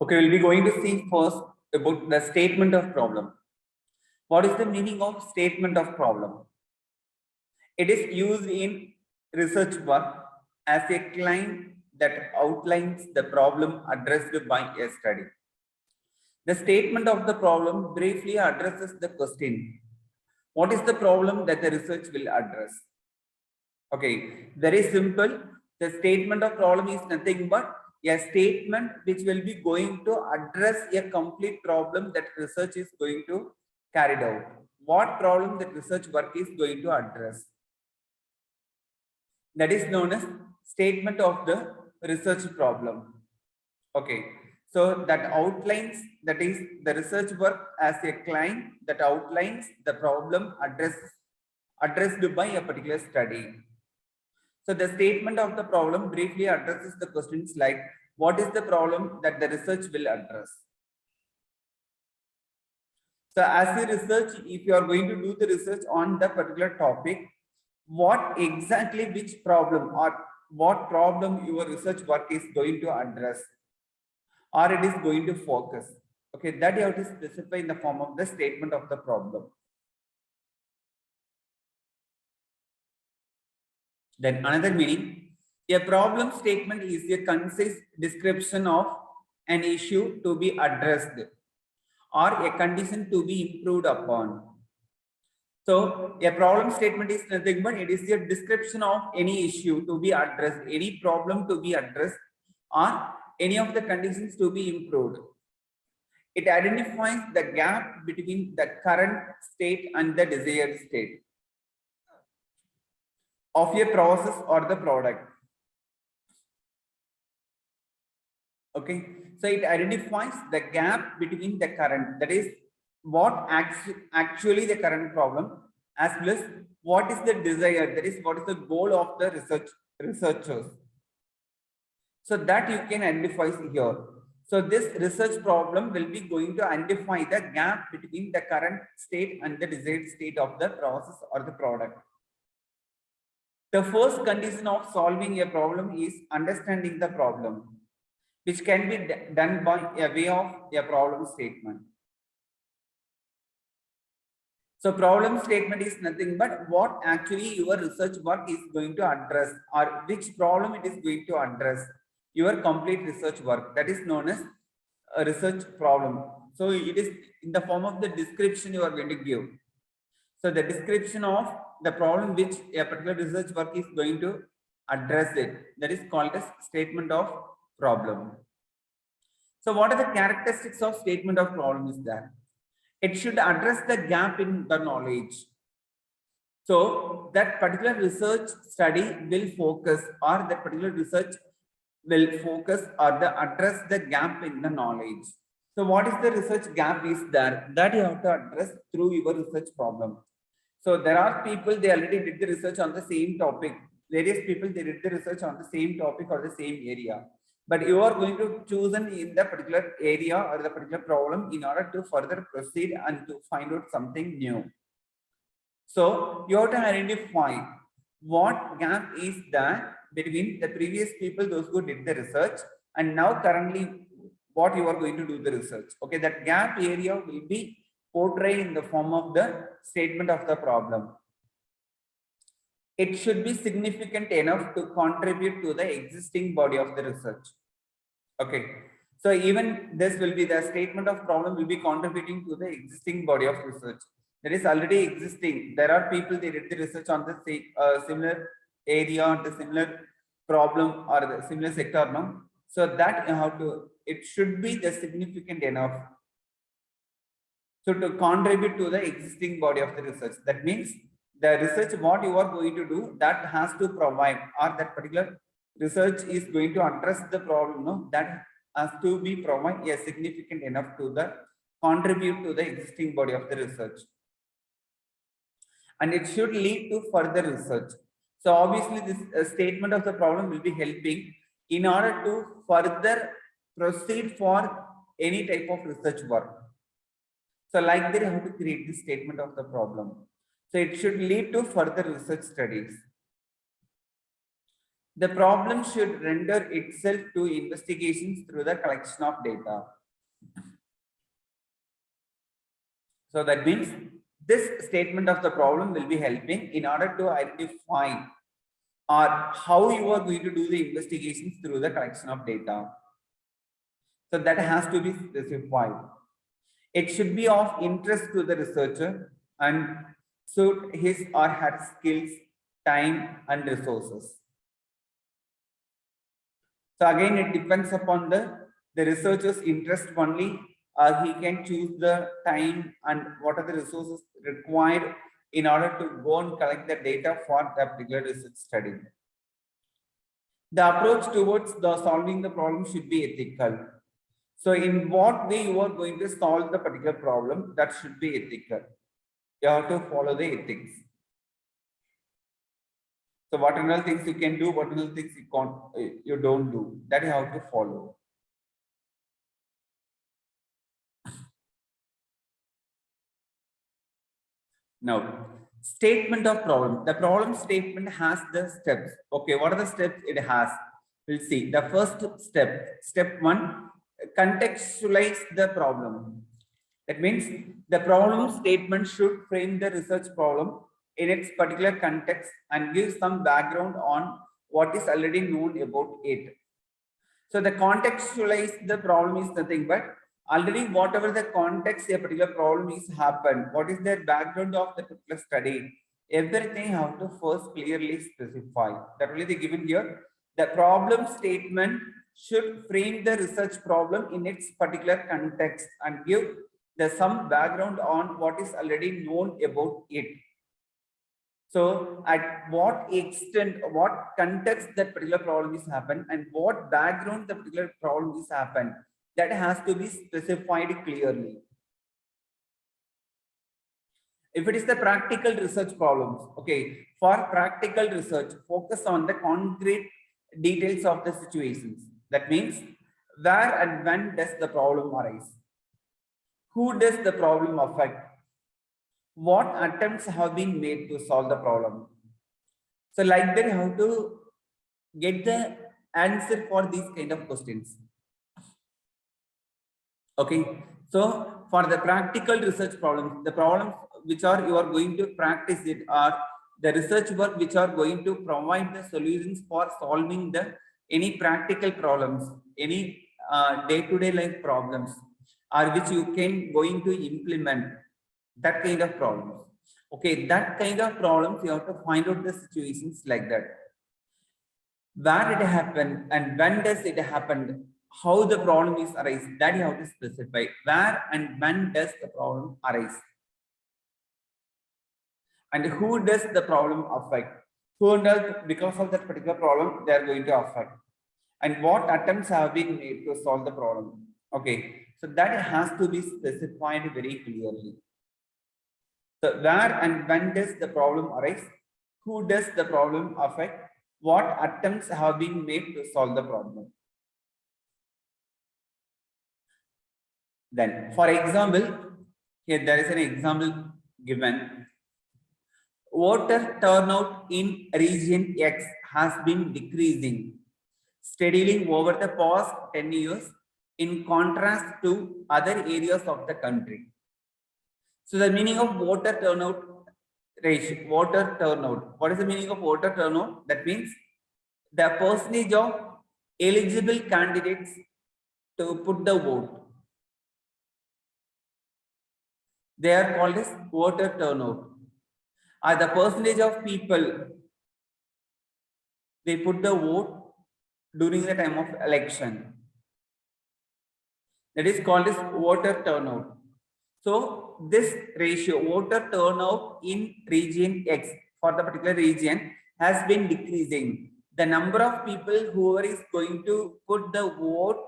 Okay, we'll be going to see first about the statement of problem. What is the meaning of statement of problem? It is used in research work as a claim that outlines the problem addressed by a study. The statement of the problem briefly addresses the question. What is the problem that the research will address? Okay, very simple. The statement of problem is nothing but a statement which will be going to address a complete problem that research is going to carry out. What problem that research work is going to address? That is known as statement of the research problem. Okay, so that outlines, that is the research work as a claim that outlines the problem addressed by a particular study. So the statement of the problem briefly addresses the questions like, what is the problem that the research will address? So as you research, if you are going to do the research on the particular topic, what exactly, which problem or what problem your research work is going to address or it is going to focus. Okay, that you have to specify in the form of the statement of the problem. Then another meaning, a problem statement is a concise description of an issue to be addressed or a condition to be improved upon. So a problem statement is nothing but it is a description of any issue to be addressed, any problem to be addressed, or any of the conditions to be improved. It identifies the gap between the current state and the desired state of a process or the product. Okay, so it identifies the gap between the current, that is what actually the current problem, as well as what is the desire, that is what is the goal of the researchers. So that you can identify here. So this research problem will be going to identify the gap between the current state and the desired state of the process or the product. The first condition of solving a problem is understanding the problem, which can be done by a way of a problem statement. So problem statement is nothing but what actually your research work is going to address or which problem it is going to address, your complete research work. That is known as a research problem. So it is in the form of the description you are going to give. So the description of the problem which a particular research work is going to address it, that is called as statement of problem. So what are the characteristics of statement of problem is that it should address the gap in the knowledge. So that particular research study will focus or that particular research will focus or address the gap in the knowledge. So what is the research gap is that you have to address through your research problem. So there are people, they already did the research on the same topic. Various people, they did the research on the same topic or the same area. But you are going to choose in the particular area or the particular problem in order to further proceed and to find out something new. So you have to identify what gap is there between the previous people, those who did the research, and now currently what you are going to do the research. Okay, that gap area will be portrayed in the form of the statement of the problem. It should be significant enough to contribute to the existing body of the research. Okay, so even this will be the statement of problem will be contributing to the existing body of research that is already existing. There are people, they did the research on the similar area, the similar problem or the similar sector, no? So that you have to, it should be the significant enough. So to contribute to the existing body of the research, that means the research what you are going to do, that has to provide or that particular research is going to address the problem, no? That has to be provide a significant enough to the contribute to the existing body of the research. And it should lead to further research. So obviously this statement of the problem will be helping in order to further proceed for any type of research work. So like that, you have to create this statement of the problem. So it should lead to further research studies. The problem should render itself to investigations through the collection of data. So that means this statement of the problem will be helping in order to identify or how you are going to do the investigations through the collection of data. So that has to be specified. It should be of interest to the researcher and suit his or her skills, time, and resources. So again, it depends upon the researcher's interest only. He can choose the time and what are the resources required in order to go and collect the data for that particular research study. The approach towards the solving the problem should be ethical. So in what way you are going to solve the particular problem, that should be ethical. You have to follow the ethics. So what are the things you can do, what are the things you can't, you don't do, that you have to follow. Now, statement of problem. The problem statement has the steps. Okay, what are the steps it has? We'll see. The first step, step 1, contextualize the problem. That means the problem statement should frame the research problem in its particular context and give some background on what is already known about it. So the contextualize the problem is nothing but already whatever the context a particular problem is happened, what is the background of the particular study, everything have to first clearly specify. That will be given here. The problem statement should frame the research problem in its particular context and give the some background on what is already known about it. So at what extent, what context that particular problem is happened and what background the particular problem is happened, that has to be specified clearly. If it is the practical research problems, okay, for practical research, focus on the concrete details of the situations. That means where and when does the problem arise? Who does the problem affect? What attempts have been made to solve the problem? So like that, how to get the answer for these kind of questions. Okay, so for the practical research problems, the problems which are you are going to practice it are the research work which are going to provide the solutions for solving the any practical problems, any day-to-day life problems, or which you can going to implement that kind of problems. Okay, that kind of problems you have to find out the situations like that. Where it happened and when does it happen? How the problem is arise, that you have to specify. Where and when does the problem arise? And who does the problem affect? Who does, because of that particular problem, they are going to affect. And what attempts have been made to solve the problem? Okay, so that has to be specified very clearly. So where and when does the problem arise? Who does the problem affect? What attempts have been made to solve the problem? Then, for example, here there is an example given. Voter turnout in region X has been decreasing steadily over the past 10 years in contrast to other areas of the country. So the meaning of voter turnout ratio, voter turnout. What is the meaning of voter turnout? That means the percentage of eligible candidates to put the vote. They are called as voter turnout. Are the percentage of people they put the vote during the time of election. That is called as voter turnout. So this ratio, voter turnout in region X for the particular region has been decreasing. The number of people who is going to put the vote,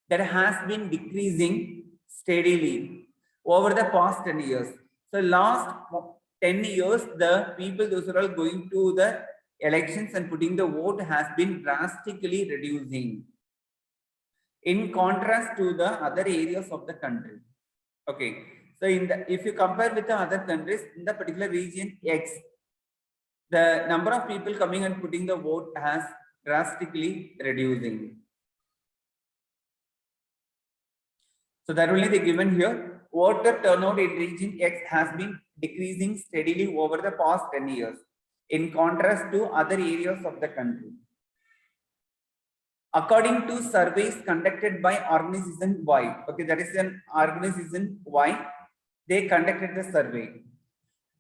that has been decreasing steadily over the past 10 years. So last 10 years, the people those are all going to the elections and putting the vote has been drastically reducing in contrast to the other areas of the country. Okay, so in the, if you compare with the other countries in the particular region X, the number of people coming and putting the vote has drastically reducing. So that only they given here. Voter turnout in region X has been decreasing steadily over the past 10 years, in contrast to other areas of the country. According to surveys conducted by organization Y, okay, that is an organization Y, they conducted the survey.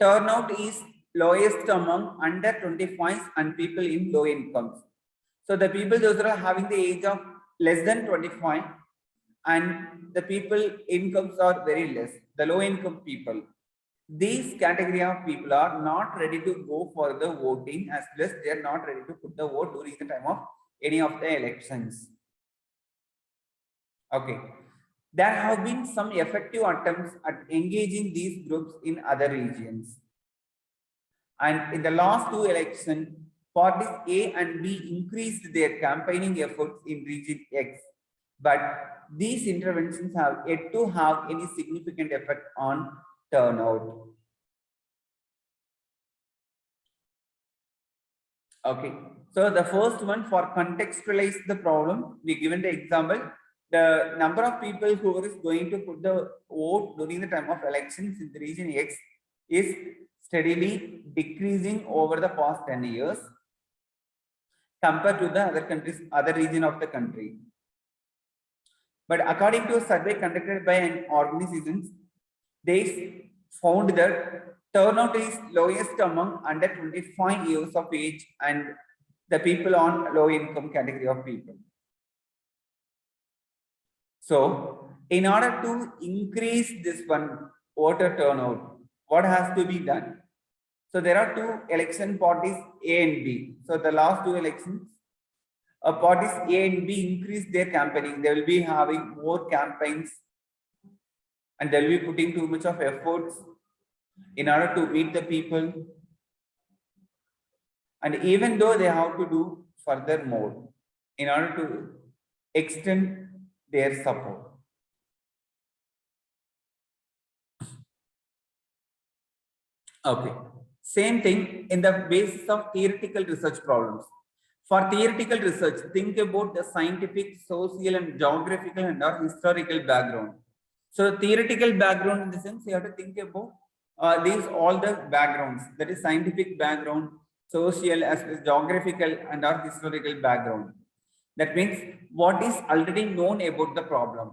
Turnout is lowest among under 25s and people in low incomes. So the people those are having the age of less than 25 and the people incomes are very less, the low income people. These category of people are not ready to go for the voting, as well as they are not ready to put the vote during the time of any of the elections. Okay. There have been some effective attempts at engaging these groups in other regions. And in the last two elections, parties A and B increased their campaigning efforts in region X. But these interventions have yet to have any significant effect on turnout. Okay. So the first one, for contextualize the problem, we given the example. The number of people who is going to put the vote during the time of elections in the region X is steadily decreasing over the past 10 years compared to the other countries, other region of the country. But according to a survey conducted by an organization, they found that turnout is lowest among under 25 years of age and the people on low income category of people. So, in order to increase this one voter turnout, what has to be done? So, there are two election parties A and B. So, the last two elections, parties A and B increase their campaigning. They will be having more campaigns and they will be putting too much of efforts in order to meet the people. And even though they have to do further more in order to extend their support. Okay. Same thing in the basis of theoretical research problems. For theoretical research, think about the scientific, social, and geographical and or historical background. So theoretical background in the sense you have to think about these all the backgrounds, that is scientific background, social as well as geographical and or historical background. That means what is already known about the problem.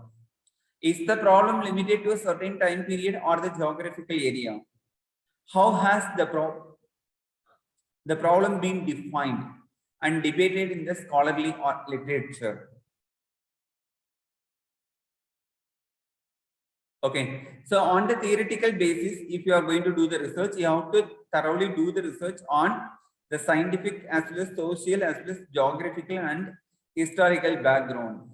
Is the problem limited to a certain time period or the geographical area? How has the problem been defined and debated in the scholarly or literature? Okay, so on the theoretical basis, if you are going to do the research, you have to thoroughly do the research on the scientific as well as social as well as geographical and historical background.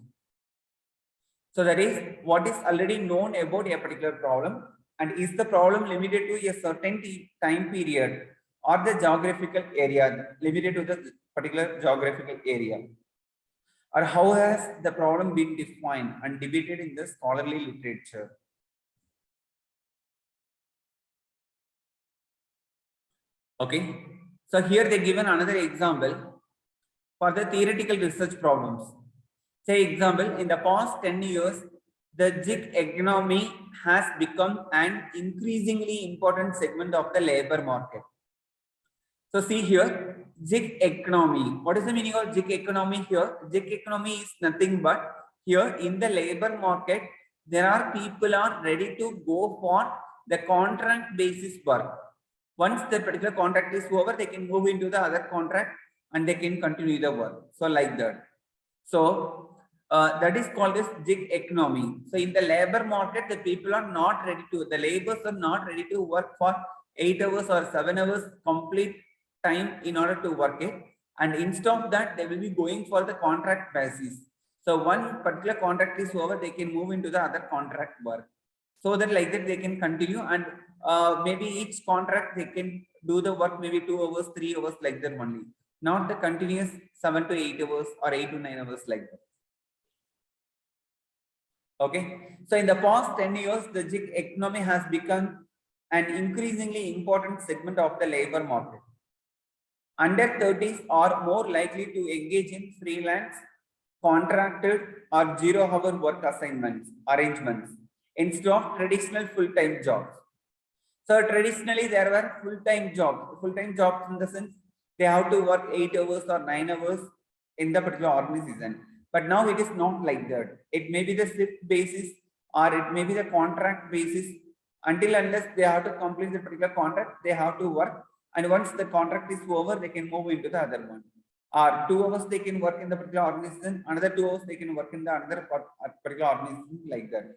So that is what is already known about a particular problem, and is the problem limited to a certain time period or the geographical area, limited to the particular geographical area, or how has the problem been defined and debated in the scholarly literature. Okay, so here they given another example for the theoretical research problems. Say example, in the past 10 years, the gig economy has become an increasingly important segment of the labor market. So see here, gig economy. What is the meaning of gig economy here? Gig economy is nothing but here in the labor market, there are people are ready to go for the contract basis work. Once the particular contract is over, they can move into the other contract and they can continue the work. So like that. So that is called as gig economy. So in the labor market, the people are not ready to, the laborers are not ready to work for 8 hours or 7 hours complete time in order to work it. And instead of that, they will be going for the contract basis. So one particular contract is over, they can move into the other contract work. So that like that they can continue, and maybe each contract they can do the work maybe 2 hours, 3 hours like that only. Not the continuous 7 to 8 hours or 8 to 9 hours like that. Okay. So in the past 10 years, the gig economy has become an increasingly important segment of the labor market. Under 30s are more likely to engage in freelance, contracted, or zero-hour work arrangements instead of traditional full-time jobs. So traditionally there were full-time jobs in the sense they have to work 8 hours or 9 hours in the particular organization. But now it is not like that. It may be the shift basis or it may be the contract basis. Until unless they have to complete the particular contract, they have to work. And once the contract is over, they can move into the other one. Or 2 hours they can work in the particular organization, another 2 hours they can work in the another particular organization, like that.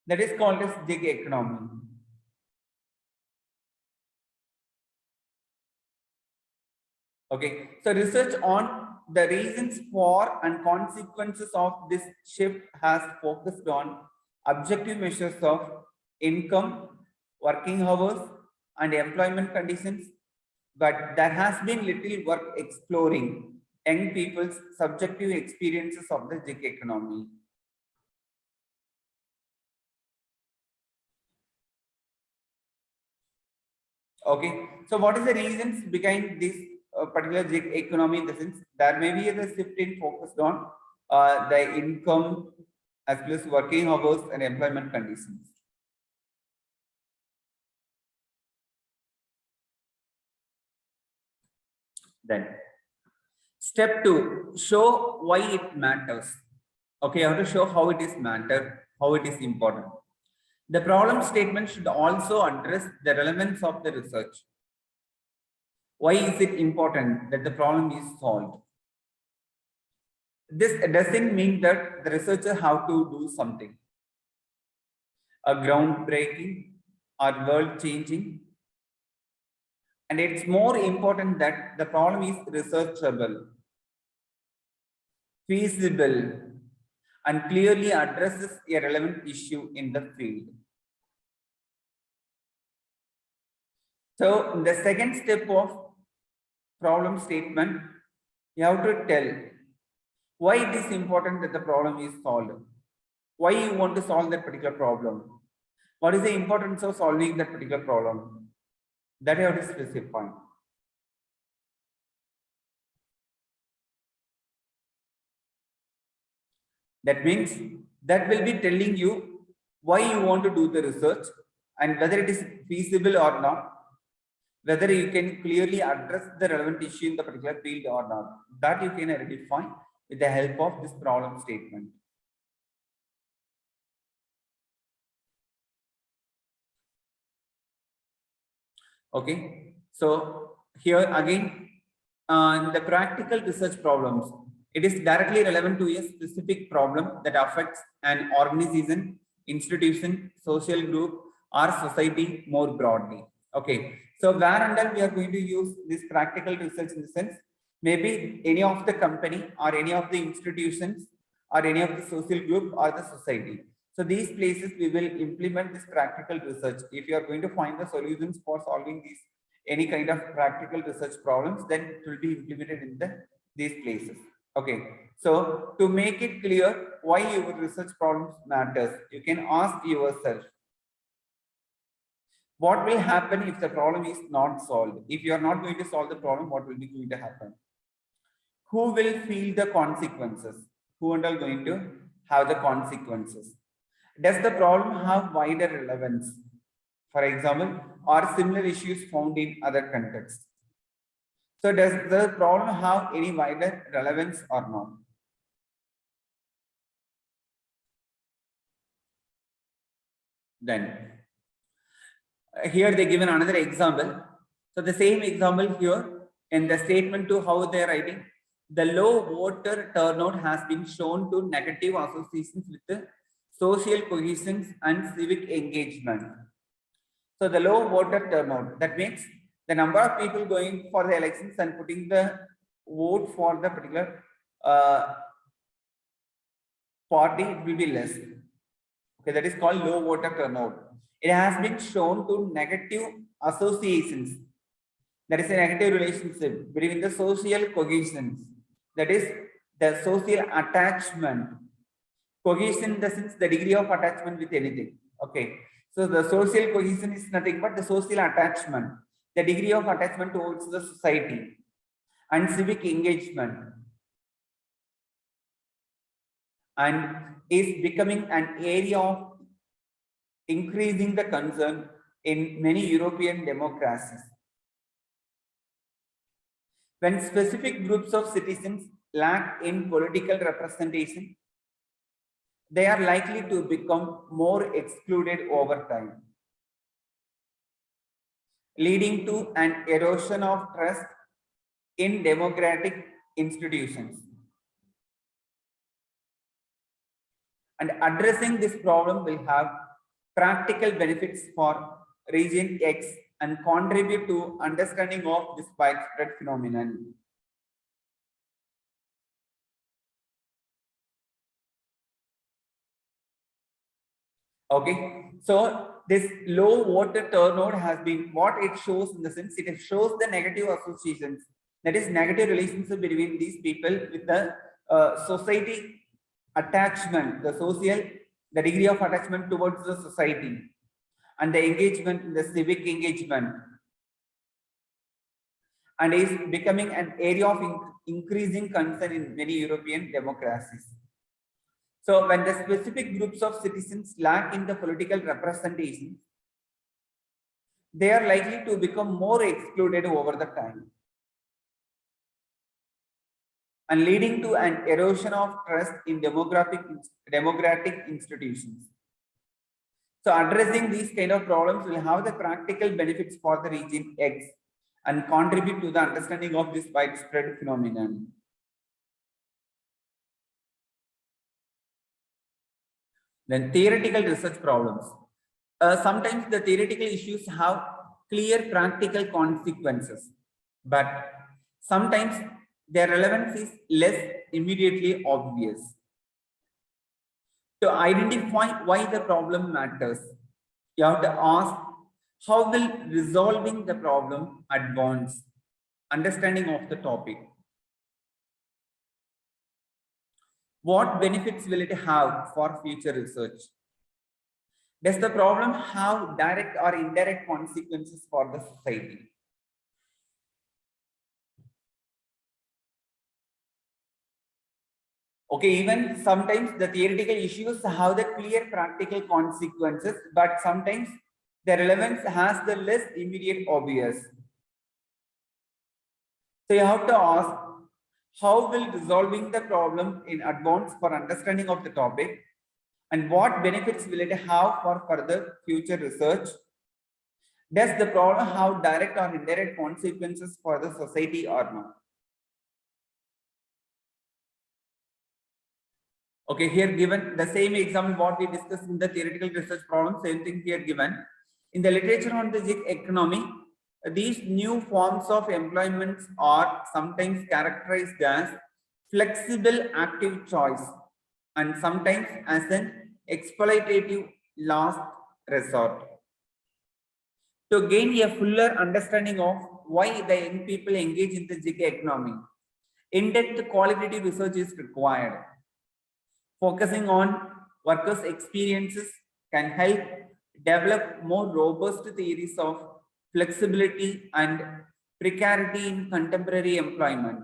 That is called as gig economy. Okay, so research on the reasons for and consequences of this shift has focused on objective measures of income, working hours, and employment conditions, but there has been little work exploring young people's subjective experiences of the gig economy. Okay, so what is the reasons behind this particular gig economy? In the sense, there may be a shift in focused on the income as well as working hours and employment conditions. Then, step 2, show why it matters. Okay, I have to show how it is matter, how it is important. The problem statement should also address the relevance of the research. Why is it important that the problem is solved? This doesn't mean that the researcher have to do something a groundbreaking or world changing. And it's more important that the problem is researchable, feasible, and clearly addresses a relevant issue in the field. So the second step of problem statement, you have to tell why it is important that the problem is solved. Why you want to solve that particular problem? What is the importance of solving that particular problem? That you have to specify. That means that will be telling you why you want to do the research and whether it is feasible or not, whether you can clearly address the relevant issue in the particular field or not. That you can identify with the help of this problem statement. Okay, so here again, the practical research problems, it is directly relevant to a specific problem that affects an organization, institution, social group, or society more broadly. Okay, so where and then we are going to use this practical research in the sense, maybe any of the company or any of the institutions or any of the social group or the society. So these places we will implement this practical research. If you are going to find the solutions for solving these any kind of practical research problems, then it will be implemented in these places. Okay, so to make it clear why your research problems matters, you can ask yourself, what will happen if the problem is not solved? If you are not going to solve the problem, what will be going to happen? Who will feel the consequences? Who are going to have the consequences? Does the problem have wider relevance? For example, are similar issues found in other contexts? So does the problem have any wider relevance or not? Then here they given another example. So the same example here in the statement to how they are writing, the low voter turnout has been shown to negative associations with the social cohesion and civic engagement. So the low voter turnout, that means the number of people going for the elections and putting the vote for the particular party will be less. Okay, that is called low voter turnout. It has been shown to negative associations. There is a negative relationship between the social cohesion. That is the social attachment. Cohesion in the sense the degree of attachment with anything. Okay. So the social cohesion is nothing but the social attachment. the degree of attachment towards the society, and civic engagement, and is becoming an area of increasing the concern in many European democracies. When specific groups of citizens lack in political representation, they are likely to become more excluded over time, leading to an erosion of trust in democratic institutions. And addressing this problem will have practical benefits for region X and contribute to understanding of this widespread phenomenon. Okay, so this low water turnover has been what it shows in the sense it shows the negative associations, that is negative relationship between these people with the society attachment, the social, the degree of attachment towards the society, and the engagement, the civic engagement, and is becoming an area of increasing concern in many European democracies. So when the specific groups of citizens lack in the political representation, they are likely to become more excluded over the time, and leading to an erosion of trust in democratic institutions. So addressing these kind of problems will have the practical benefits for the region X and contribute to the understanding of this widespread phenomenon. Then theoretical research problems. Sometimes the theoretical issues have clear practical consequences, but sometimes their relevance is less immediately obvious. To identify why the problem matters, you have to ask, how will resolving the problem advance understanding of the topic? What benefits will it have for future research? Does the problem have direct or indirect consequences for the society? Okay, even sometimes the theoretical issues have the clear practical consequences, but sometimes the relevance has the less immediate obvious. So you have to ask, how will resolving the problem in advance for understanding of the topic, and what benefits will it have for further future research? Does the problem have direct or indirect consequences for the society or not? Okay, here given the same example what we discussed in the theoretical research problem, same thing here given. In the literature on the gig economy, these new forms of employment are sometimes characterized as flexible active choice and sometimes as an exploitative last resort. To gain a fuller understanding of why the young people engage in the gig economy, in-depth qualitative research is required. Focusing on workers' experiences can help develop more robust theories of flexibility and precarity in contemporary employment,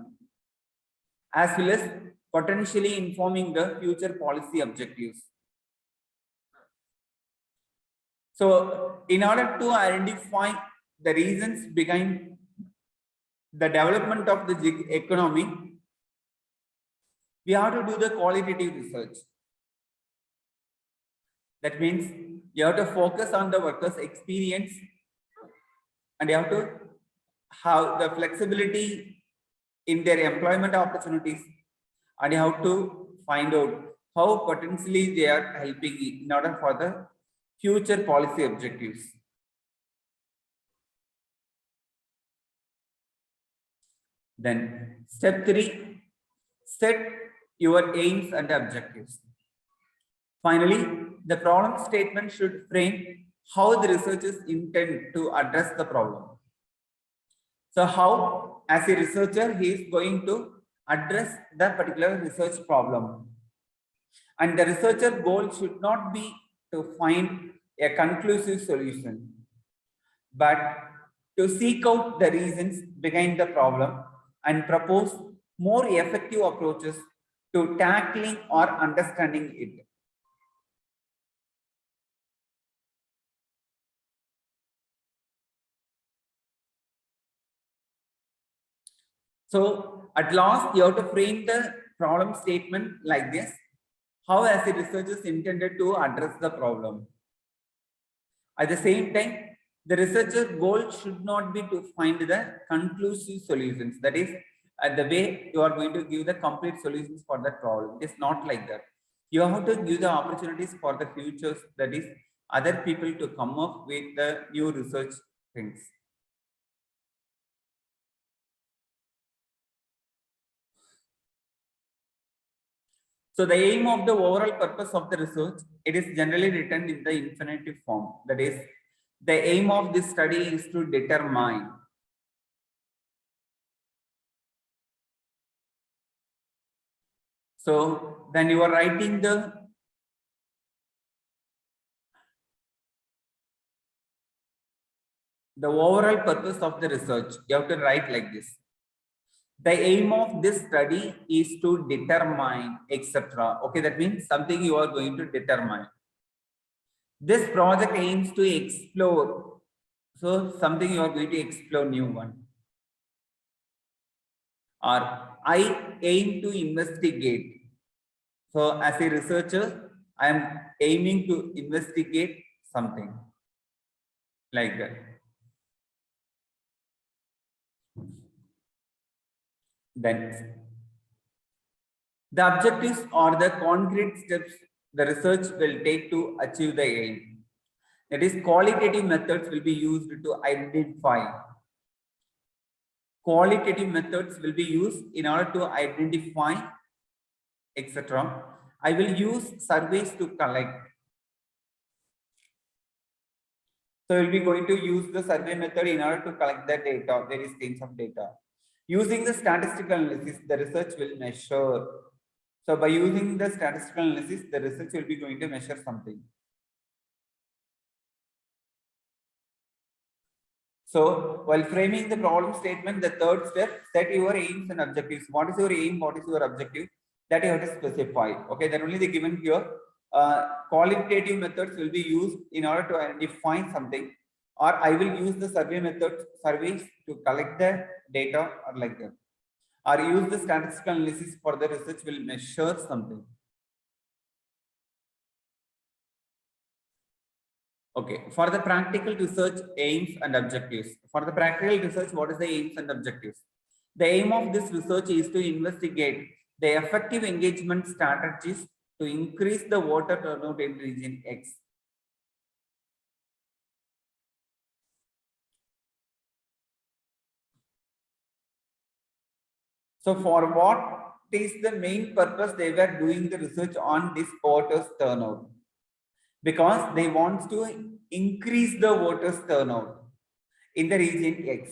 as well as potentially informing the future policy objectives. So, in order to identify the reasons behind the development of the gig economy, we have to do the qualitative research. That means you have to focus on the workers' experience and you have to have the flexibility in their employment opportunities, and you have to find out how potentially they are helping in order for the future policy objectives. Then step 3, set your aims and objectives. Finally, the problem statement should frame how the researchers intend to address the problem. So how, as a researcher, he is going to address the particular research problem. And the researcher goal should not be to find a conclusive solution, but to seek out the reasons behind the problem and propose more effective approaches to tackling or understanding it. So at last, you have to frame the problem statement like this. How has the researchers intended to address the problem? At the same time, the researcher's goal should not be to find the conclusive solutions. That is, the way you are going to give the complete solutions for that problem. It is not like that. You have to give the opportunities for the futures, that is, other people to come up with the new research things. So the aim of the overall purpose of the research, it is generally written in the infinitive form. That is, the aim of this study is to determine. So then you are writing the overall purpose of the research. You have to write like this. The aim of this study is to determine, etc. Okay, that means something you are going to determine. This project aims to explore. So something you are going to explore new one. Or I aim to investigate. So as a researcher, I am aiming to investigate something like that. Then the objectives or the concrete steps the research will take to achieve the aim. That is, qualitative methods will be used to identify. Qualitative methods will be used in order to identify, etc. I will use surveys to collect. So we'll be going to use the survey method in order to collect the data, various kinds of data. Using the statistical analysis, the research will measure. So by using the statistical analysis, the research will be going to measure something. So while framing the problem statement, the third step, set your aims and objectives. What is your aim? What is your objective? That you have to specify. Okay, that only they given here. Qualitative methods will be used in order to identify something, or I will use the survey methods, surveys to collect the data, or like that. Or use the statistical analysis for the research will measure something. Okay, for the practical research aims and objectives. For the practical research, what is the aims and objectives? The aim of this research is to investigate the effective engagement strategies to increase the water turnout in region X. So for what is the main purpose they were doing the research on this water's turnout? Because they want to increase the water's turnout in the region X.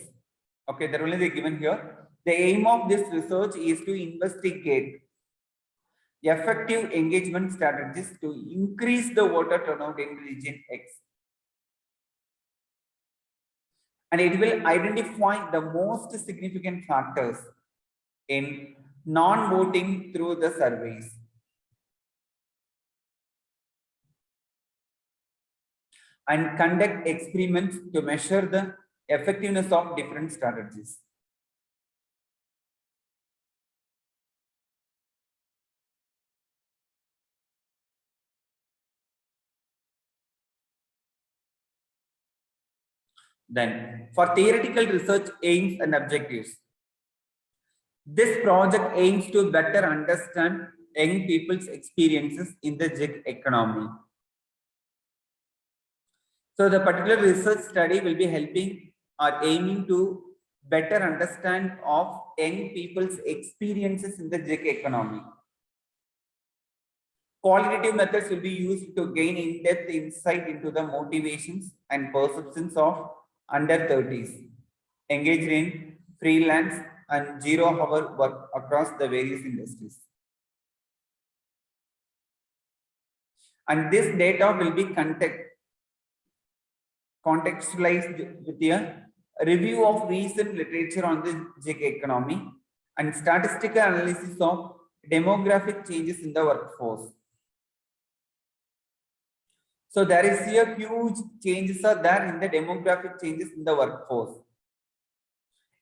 Okay, that only they given here. The aim of this research is to investigate effective engagement strategies to increase the water turnout in region X. And it will identify the most significant factors in non-voting through the surveys. And conduct experiments to measure the effectiveness of different strategies. Then, for theoretical research aims and objectives, this project aims to better understand young people's experiences in the gig economy. So the particular research study will be helping or aiming to better understand of young people's experiences in the gig economy. Qualitative methods will be used to gain in-depth insight into the motivations and perceptions of under 30s engaged in freelance and zero-hour work across the various industries. And this data will be contextualized with a a review of recent literature on the gig economy, and statistical analysis of demographic changes in the workforce. So there is a huge changes are there in the demographic changes in the workforce.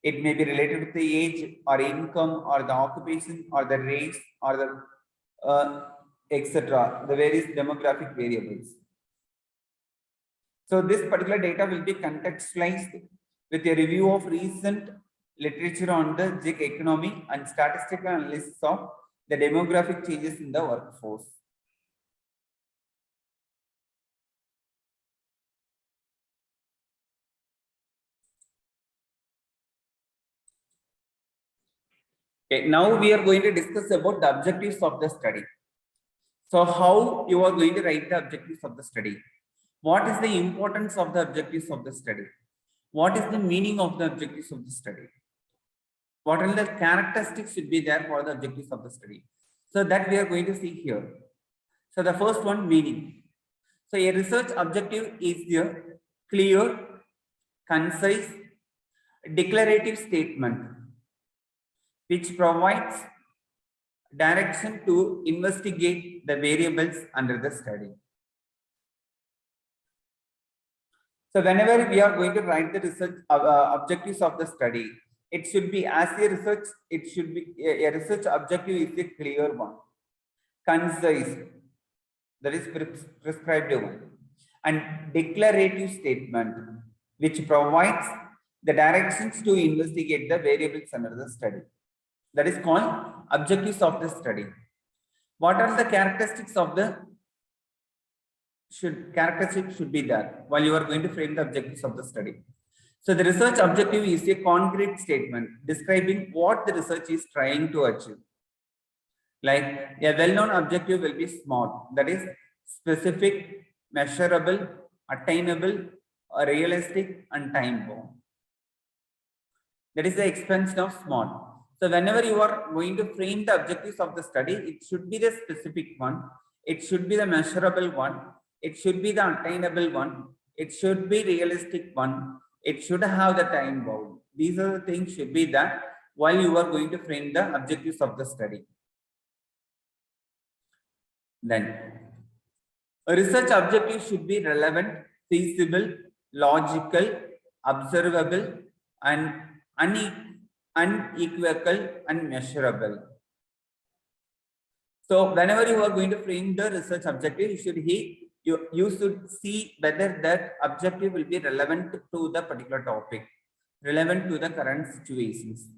It may be related with the age or income or the occupation or the race or the etc. The various demographic variables. So this particular data will be contextualized with a review of recent literature on the gig economy and statistical analysis of the demographic changes in the workforce. Okay, now we are going to discuss about the objectives of the study. So how you are going to write the objectives of the study? What is the importance of the objectives of the study? What is the meaning of the objectives of the study? What are the characteristics should be there for the objectives of the study? So that we are going to see here. So the first one, meaning. So a research objective is a clear, concise, declarative statement which provides direction to investigate the variables under the study. So whenever we are going to write the research objectives of the study, it should be as a research, it should be a research objective is a clear one, concise, that is prescribed one, and declarative statement which provides the directions to investigate the variables under the study. That is called objectives of the study. What are the characteristics of the characteristics should be there while you are going to frame the objectives of the study. So the research objective is a concrete statement describing what the research is trying to achieve. Like a well-known objective will be SMART, that is specific, measurable, attainable, realistic, and time-bound. That is the expansion of SMART. So whenever you are going to frame the objectives of the study, it should be the specific one, it should be the measurable one, it should be the attainable one, it should be realistic one, it should have the time bound. These are the things should be that while you are going to frame the objectives of the study. Then a research objective should be relevant, feasible, logical, observable, and unequivocal and measurable. So whenever you are going to frame the research objective, you should see whether that objective will be relevant to the particular topic, relevant to the current situations.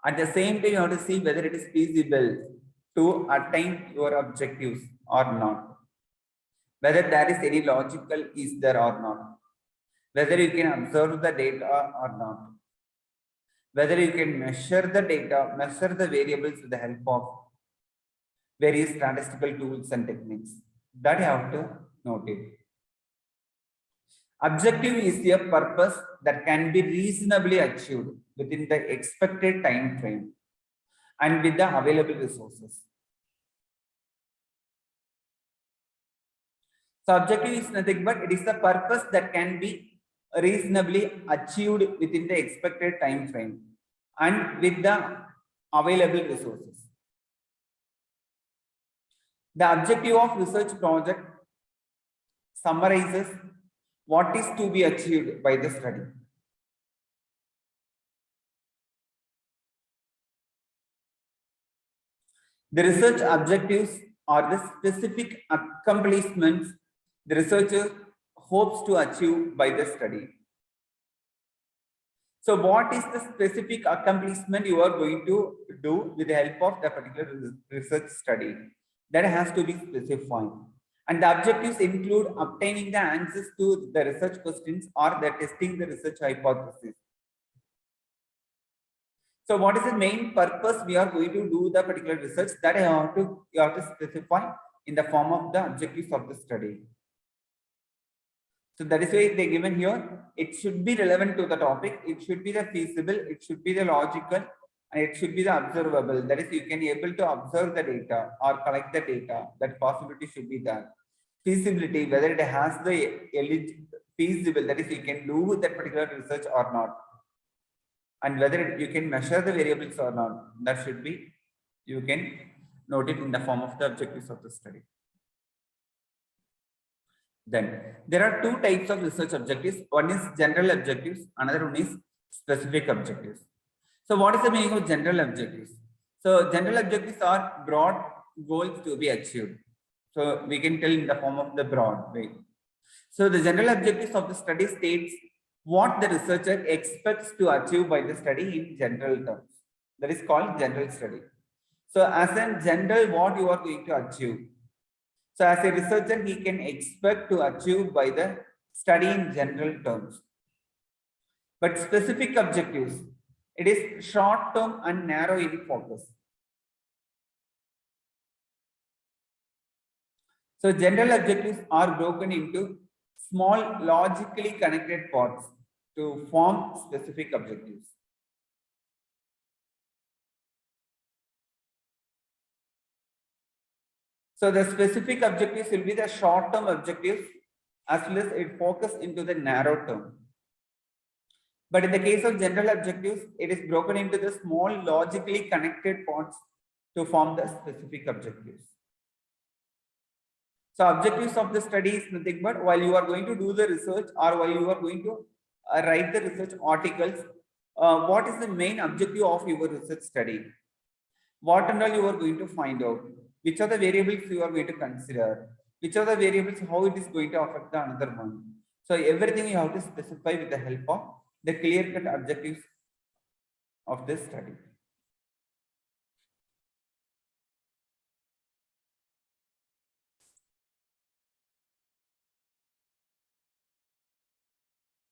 At the same time, you have to see whether it is feasible to attain your objectives or not, whether there is any logical is there or not, whether you can observe the data or not, whether you can measure the data, measure the variables with the help of various statistical tools and techniques. That you have to note it. Objective is a purpose that can be reasonably achieved within the expected time frame and with the available resources. So objective is nothing but it is the purpose that can be reasonably achieved within the expected time frame and with the available resources. The objective of research project summarizes what is to be achieved by the study. The research objectives are the specific accomplishments the researcher hopes to achieve by the study. So what is the specific accomplishment you are going to do with the help of the particular research study? That has to be specified. And the objectives include obtaining the answers to the research questions or the testing the research hypothesis. So what is the main purpose we are going to do the particular research? That you have to specify in the form of the objectives of the study. So that is why they given here. It should be relevant to the topic. It should be the feasible. It should be the logical, and it should be the observable. That is, you can be able to observe the data or collect the data. That possibility should be there. Feasibility, whether it has the feasible, that is you can do that particular research or not, and whether you can measure the variables or not, that should be, you can note it in the form of the objectives of the study. Then there are two types of research objectives. One is general objectives, another one is specific objectives. So what is the meaning of general objectives? So general objectives are broad goals to be achieved. So we can tell in the form of the broad way. So the general objectives of the study states what the researcher expects to achieve by the study in general terms. That is called general study. So as in general, what you are going to achieve. So as a researcher, he can expect to achieve by the study in general terms. But specific objectives, it is short term and narrow in focus. So general objectives are broken into small logically connected parts to form specific objectives. So the specific objectives will be the short-term objectives as well as it focus into the narrow term. But in the case of general objectives, it is broken into the small logically connected parts to form the specific objectives. So objectives of the study is nothing but while you are going to do the research or while you are going to write the research articles, what is the main objective of your research study? What and all you are going to find out? Which are the variables you are going to consider? Which are the variables, how it is going to affect the another one? So everything you have to specify with the help of the clear-cut objectives of this study.